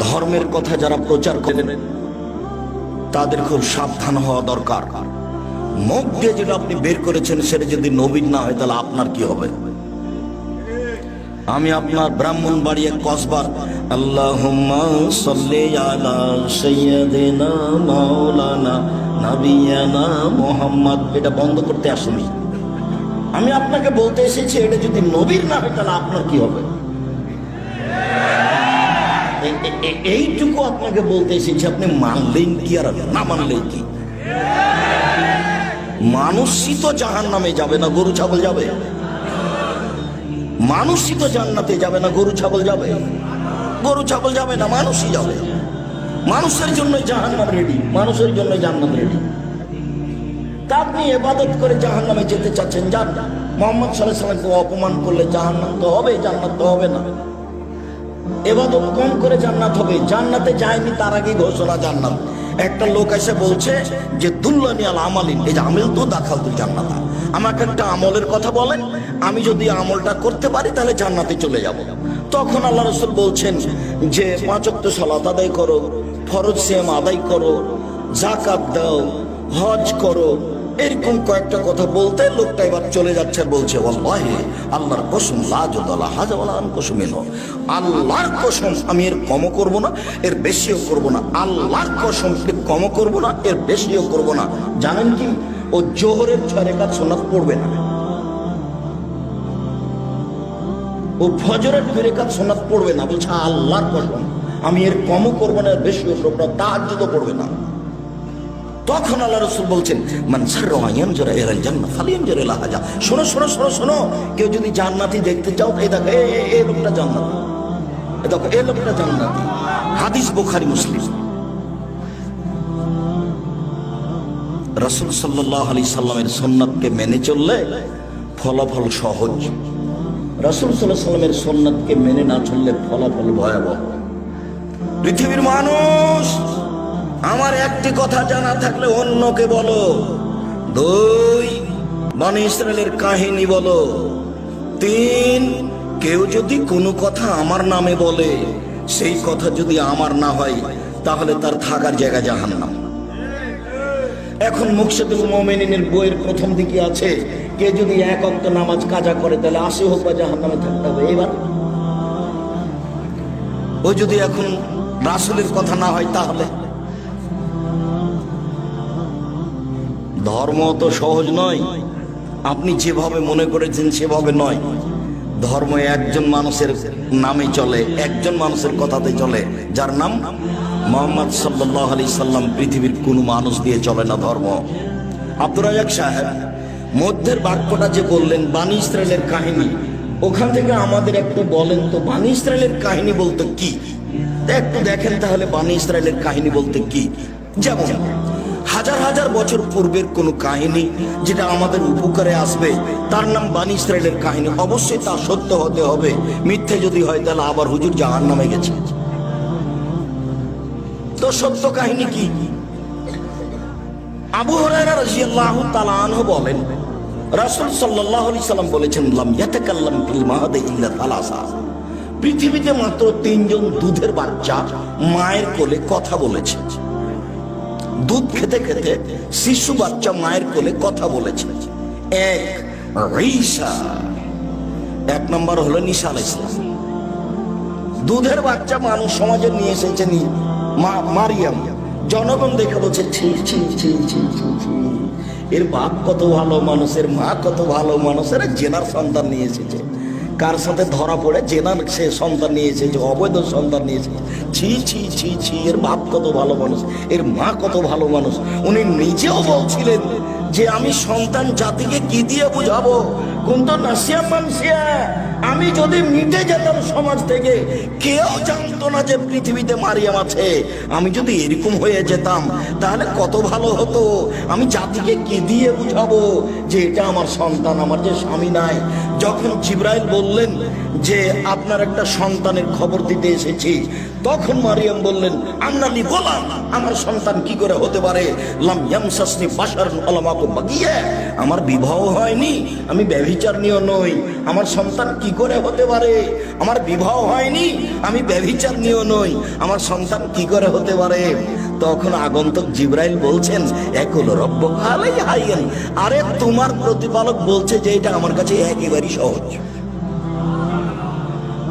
ধর্মের কথা যারা প্রচার করেন তাদের খুব সাবধান হওয়া দরকার। মুখ দিয়ে যেটা আপনি বের করেছেন সেটা যদি নবীর না হয় তাহলে আপনার কি হবে? আমি আপনার ব্রাহ্মণবাড়িয়া কসবার আল্লাহুম্মা সাল্লি আলা সাইয়্যিদিনা মাওলানা নাবিয়ানা মুহাম্মদ এটা বন্ধ করতে আসিনি। আমি আপনাকে বলতে এসেছি এটা যদি নবীর না হয় তাহলে আপনার কি হবে? এইটুকু আপনাকে বলতে এসেছি। আপনি মানলেন কি আর না মানলেন কি? মানুষই তো জাহান্নামে যাবে না, গরু ছাগল যাবে? মানুষই তো জান্নাতে যাবে না, গরু ছাগল যাবে? গরু ছাগল যাবে না, মানুষই যাবে। মানুষের জন্য জাহান্নাম রেডি, মানুষের জন্য জান্নাত রেডি। তা আপনি ইবাদত করে জাহান্নামে যেতে চাচ্ছেন, যান। মুহাম্মদ সাল্লাল্লাহু আলাইহি ওয়াসাল্লামকে অপমান করলে জাহান্নাম তো হবে, জান্নাত তো হবে না। ইবাদত কম করে জান্নাত হবে। জান্নাতে যায়নি তার আগে ঘোষণা জান্নাত। একটা লোক এসে বলছে যে দুল্লানি আল আমালিন, এই যে আমল তো দাখালতুল জান্নাত। আমাকে একটা আমলের কথা বলেন, আমি যদি আমলটা করতে পারি তাহলে জান্নাতে চলে যাব। তখন আল্লাহ রাসূল বলছেন যে 5 ওয়াক্ত সালাত আদায় করো, ফরজ সিয়াম আদায় করো, যাকাত দাও, হজ করো, এরকম কয়েকটা কথা বলতে লোকটা এবার চলে যাচ্ছে আর বলছে ওয়াল্লাহি আল্লাহর কসম লা জাদালা হাযা ওয়ালা আন কসমিন, আল্লাহর কসম আমি এর কমও করব না এর বেশিও করব না। আল্লাহর কসম এর কমও করব না এর বেশিও করব না। জানেন কি, ও জোহরের 6 রাকাত সুন্নাত পড়বে না, ও ফজরের 2 রাকাত সুন্নাত পড়বে না। বলছে আল্লাহর কসম আমি এর কমও করব না এর বেশিও করব না। তাহাজ্জুদও পড়বে না। তখন আল্লাহ রাসূল বলছেন মান সাররা ইয়ানজুরা ইলাল জান্নাহ ফালিয়ানজুর ইলা হাজা। শোনো শোনো শোনো শোনো, কেউ যদি জান্নাতি দেখতে চাও এই দেখো এই লোকটা জান্নাতি, এই দেখো এই লোকটা জান্নাতি। হাদিস বুখারী মুসলিম। রাসূল সাল্লাল্লাহু আলাইহি সাল্লামের সুন্নাতকে মেনে চললে ফলাফল সহজ। রাসূল সাল্লাল্লাহু আলাইহি সাল্লামের সুন্নাতকে মেনে না চললে ফলাফল ভয়াবহ। পৃথিবীর মানুষ, আমার একটি কথা জানা থাকলে অন্যকে বলো। 2, বনী ইসরাইলের কাহিনী বলো। 3, কেউ যদি কোনো কথা আমার নামে বলে সেই কথা যদি আমার না হয় তাহলে তার থাকার জায়গা জাহান্নাম। এখন মুকশিদুল মুমিনিনের বইয়ের প্রথম দিকে আছে কে যদি 1 ওয়াক্ত নামাজ কাজা করে তাহলে 80 হোক বা জাহান্নামে থাকতে হবে। এবার ও যদি এখন রাসূলের কথা না হয় তাহলে ধর্ম তো সহজ নয়। আপনি যেভাবে মনে করেছেন সেভাবে নয়। ধর্ম একজন মানুষের নামে চলে, একজন মানুষের কথাতে চলে, যার নাম মুহাম্মদ সাল্লাল্লাহু আলাইহি সাল্লাম। পৃথিবীর কোনো মানুষ দিয়ে চলে না ধর্ম। আব্দুর রাজ্জাক সাহেব মধ্যের বাক্যটা যে বললেন বনী ইসরাইলের কাহিনী, ওখান থেকে আমাদের একটু বলেন তো বনী ইসরাইলের কাহিনী বলতে কি? একটু দেখেন তাহলে বনী ইসরাইলের কাহিনী বলতে কি। যেমন হাজার হাজার বছর পূর্বের কোন কাহিনী যেটা আমাদের উপকারে আসবে তার নাম বনী ইসরাইলের কাহিনী। অবশ্যই তা সত্য হতে হবে। মিথ্যে যদি হয় তাহলে আবার হুজুর জাহান্নামে গেছে। তো সত্য কাহিনী কি? আবু হুরায়রা রাদিয়াল্লাহু তাআলা আনহু বলেন রাসূল সাল্লাল্লাহু আলাইহি সাল্লাম বলেছেন লাম ইয়াতাকাল্লাম ফিল মাহদি ইল্লা তালাসা। পৃথিবীতে মাত্র 3 জন দুধের বাচ্চা মায়ের কোলে কথা বলেছে। দুধ খেতে খেতে শিশু বাচ্চা মায়ের কোলে কথা বলেছে। 1 নম্বর হলো ঈসা আলাইহিস সালাম। দুধের বাচ্চা মানুষ সমাজে নিয়ে এসেছেন মারিয়াম। জনগণ দেখে বলছে ছি ছি ছি ছি ছি, এর বাপ কত ভালো মানুষ, এর মা কত ভালো মানুষ, এর জেনার সন্তান নিয়ে এসেছে। কার সাথে ধরা পড়ে জেনার সে সন্তান নিয়ে এসেছে, অবৈধ সন্তান নিয়ে এসেছে। ছি ছি ছি ছি, এর বাপ কত ভালো মানুষ, এর মা কত ভালো মানুষ। উনি নিজেও বলছিলেন যে আমি সন্তান জাতিকে কি দিয়ে বুঝাবো? কিন্তু নাসিয়া মানসিয়া, আমি যদি মিটে যেতাম সমাজ থেকে, কেউ জানতো না যে পৃথিবীতে মারিয়াম আছে। আমি যদি এরকম হয়ে যেতাম তাহলে কত ভালো হতো। আমি জাতিকে কি দিয়ে বুঝাবো যে এটা আমার সন্তান, আমার যে স্বামী নাই। যখন জিবরাইল বললেন যে আপনার একটা সন্তানের খবর দিতে এসেছি। তখন মারিয়াম বললেন, আন্নালি গোলাম, আমার সন্তান কি করে হতে পারে? লাম ইয়ামসাসনি বাশারুন ওয়া লাম আকু বাগিয়া, আমার বিবাহ হয়নি, আমি ব্যভিচারিণীও নই, আমার সন্তান কি করে হতে পারে? আমার বিবাহ হয়নি, আমি ব্যভিচারিণীও নই, আমার সন্তান কি করে হতে পারে? তখন আগন্তুক জিবরাইল বলছেন, একুল রব্বুকা আলাইহি হাইয়্যান, আরে তোমার প্রতিপালক বলছে যে এটা আমার কাছে একেবারেই সহজ।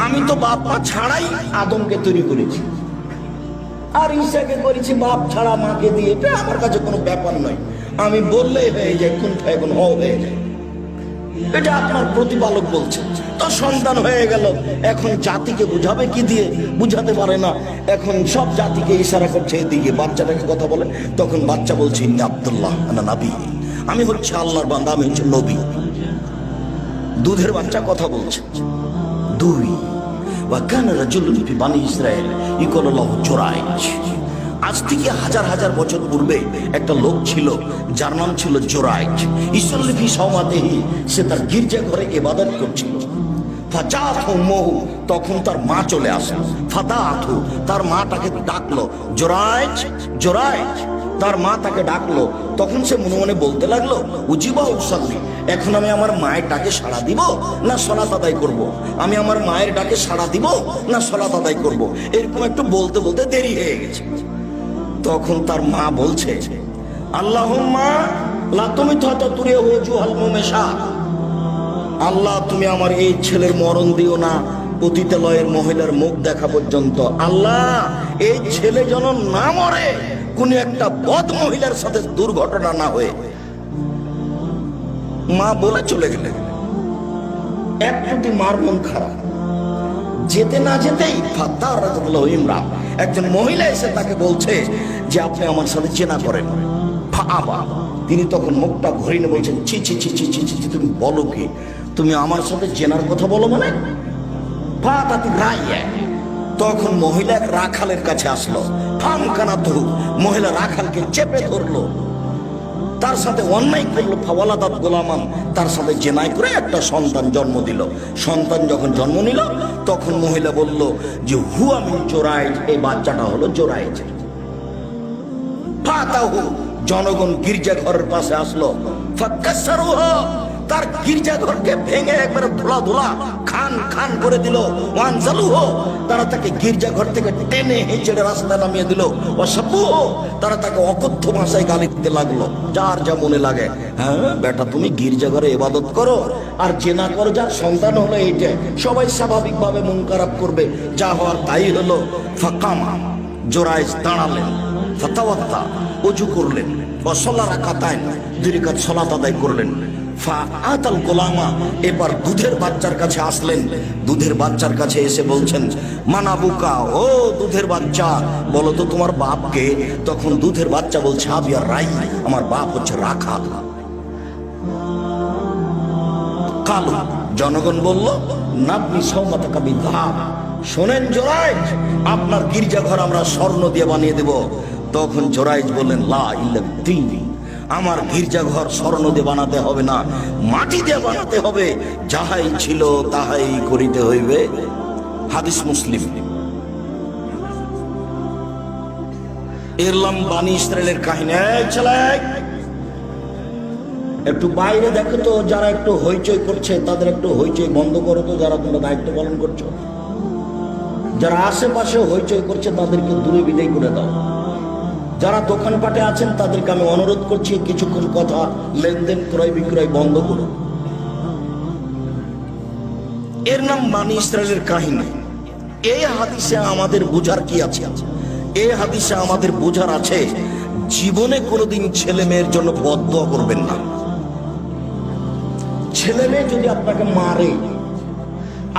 আমি তো বাপ মা ছাড়াই আদমকে তৈরি করেছি, আর ঈসাকে করেছি বাপ ছাড়া মাকে দিয়ে, এটা আমার কাছে কোনো ব্যাপার নয়, আমি বললেই হয়ে যায়, কোন এখন হয়ে যায়। এটা আপনার প্রতিপালক বলছে। তো সন্তান হয়ে গেল, এখন জাতিকে বুঝাবে কি দিয়ে? বুঝাতে পারে না, এখন সব জাতিকে ইশারা করছে এদিকে, বাচ্চাটাকে কথা বলে। তখন বাচ্চা বলছে, ইন্নী আব্দুল্লাহ আনা নবী, আমি হচ্ছে আল্লাহর বান্দা, আমি হচ্ছে নবী। দুধের বাচ্চা কথা বলছে। দুই, ওয়া কানা রাজুলুন ফি বানি ইসরাঈল ইউকালু লাহু জুরাইজ, আজ থেকে হাজার হাজার বছর পূর্বে একটা লোক ছিল যার নাম ছিল জুরাইজ। ইসল্লি ফি সাওমাতিহি, সে তার গির্জা ঘরে ইবাদত করছিল। ফাজাতহু উম্মুহু, তখন তার মা চলে আসলো। ফাদাতহু, তার মা তাকে ডাকলো, জুরাইজ জুরাইজ, তার মা তাকে ডাকলো। তখন সে মনে মনে বলতে লাগলো, উজিবা উসাল্লি, এখন আমি আমার মায়ের ডাকে সাড়া দিব না সালাত আদায় করব? আমি আমার মায়ের ডাকে সাড়া দিব না সালাত আদায় করব? এরকম একটু বলতে বলতে দেরি হয়ে গেছে। তখন তার মা বলছে, আল্লাহুম্মা লা তুমিতু তুরিয়া ওয়াজুহাল মুমেশা, আল্লাহ তুমি আমার এই ছেলের মরণ দিও না পতিতালয়ের মহিলার মুখ দেখা পর্যন্ত। আল্লাহ, এই ছেলে যেন না মরে কোন একটা বদ মহিলার সাথে দুর্ঘটনা না হয়ে। মা বলে চলে গেলেন। একটু মার মন খারাপ, যেতে না যেতেই ইমরা, একজন মহিলা এসে তাকে বলছে যে আপনি আমার সাথে চেনা করেন। তিনি তখন মুখটা ঘুরিয়ে বলছেন, ছি ছি ছি ছি ছি ছি, তুমি বলো কি? তুমি আমার সাথে চেনার কথা বলো মানে? তখন মহিলা এক রাখালের কাছে আসলো। মহিলা রাখালকে চেপে ধরলো, তার সাথে অন্যায় করলো। ফাওয়ালাদাত গোলামান, তার সাথে জেনাই করে একটা সন্তান জন্ম দিল। সন্তান যখন জন্ম নিল তখন মহিলা বলল যে হুয়া মিন জুরাইজ, এই বাচ্চাটা হলো জুরাইজ। ফাতাহু, জনগণ গির্জা ঘরের পাশে আসলো। ফাকাসসারুহু, তার গির্জা ঘরকে ভেঙে একবারে ধুলা ধুলা খান খান করে দিল। ওয়ানজালুহু, তারা তাকে গির্জা ঘর থেকে টেনে হেঁচড়ে রাস্তায় নামিয়ে দিল। ওয়াসাব্বুহু, তারা তাকে অকথ্য ভাষায় গালি দিতে লাগলো, যার যা মনে লাগে। হ্যাঁ বেটা, তুমি গির্জা ঘরে ইবাদত করো আর জেনা করো, যার সন্তান হলো এইটা, সবাই স্বাভাবিকভাবে মন খারাপ করবে, যা হওয়ার তাই হলো। ফাকামা, জুরাইজ দাঁড়ালেন। ফাতাওয়াদ্দা, ওযু করলেন। ওয়াসাল্লা রাকাতাইন, দুই রাকাত সালাত আদায় করলেন। ফাআতাল গোলামা, এবার দুধের বাচ্চার কাছে আসলেন। দুধের বাচ্চার কাছে এসে বলছেন, মানাবুকা, ও দুধের বাচ্চা, বলো তো তোমার বাপকে? তখন দুধের বাচ্চা বলছে, আবিয়া রাই, আমার বাপ হচ্ছে রাখাল। কালু, জনগণ বলল, নাবনি সাওমাতাকা বিযাহাব, শোনেন জুরাইজ, আপনার গির্জাঘর আমরা স্বর্ণ দিয়ে বানিয়ে দেব। তখন জুরাইজ বললেন, লা ইল্লা বিদ্দীনি, আমার গির্জাঘর স্বর্ণ দিয়ে বানাতে হবে না, মাটি দিয়ে বানাতে হবে, যাহাই ছিল তাহাই করিতে হইবে। হাদিস মুসলিম। এরলাম বানি ইসরায়েলের কাহিনী। একটু বাইরে দেখো তো, যারা একটু হইচই করছে তাদের একটু হইচই বন্ধ করো তো, যারা তোমরা দায়িত্ব পালন করছো। যারা আশেপাশে হইচই করছে তাদেরকে দূরে বিদায় করে দাও। যারা দোকানপাটে আছেন তাদেরকে আমি অনুরোধ করছি, কিছুক্ষণ কথা লেনদেন ক্রয় বিক্রয় বন্ধ করুন। এর নাম বানি ইসরায়েলের কাহিনী। এই হাদিসে আমাদের বোঝার কি আছে? এই হাদিসে আমাদের বোঝার আছে, জীবনে কোনোদিন ছেলে মেয়ের জন্য বদদোয়া করবেন না। ছেলে মেয়ে যদি আপনাকে মারে,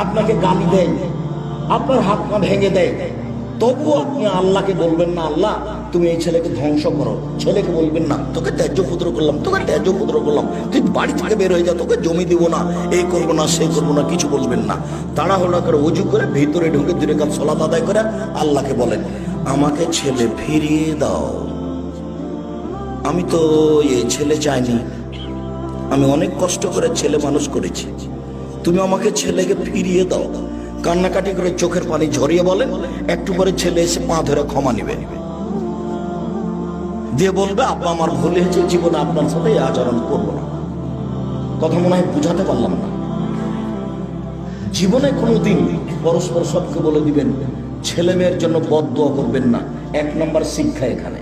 আপনাকে গালি দেয়, আপনার হাত পা ভেঙে দেয়, তবুও আপনি আল্লাহকে বলবেন না, আল্লাহ তুমি এই ছেলেকে ধ্বংস করো। ছেলেকে বলবেন না, তোকে ত্যায্য পুত্র করলাম, তোকে ত্যায্য পুত্র করলাম, তুই বাড়ি থেকে বের হয়ে যা, তোকে জমি দিব না, এই করবো না, সেই করবো না, কিছু বলবেন না। তাড়াহুড়া করে ওযু করে ভিতরে ঢুকে 2 রাকাত সালাত আদায় করে আল্লাহকে বলেন, আমাকে ছেলে ফিরিয়ে দাও। আমি তো এই ছেলে চাইনি, আমি অনেক কষ্ট করে ছেলে মানুষ করেছি, তুমি আমাকে ছেলেকে ফিরিয়ে দাও। কান্নাকাটি করে চোখের পানি ঝরিয়ে বলে, একটু পরে ছেলে এসে পা ধরে ক্ষমা নিবে, দিয়ে বলবে আব্বা আমার ভুল হয়েছে, জীবনে আপনার সাথে এই আচরণ করবো না। কথা মনে হয় বুঝাতে পারলাম না। জীবনে কোনোদিন পরস্পর সবকে বলে দিবেন, ছেলে মেয়ের জন্য বদদোয়া করবেন না। 1 নম্বর শিক্ষা এখানে।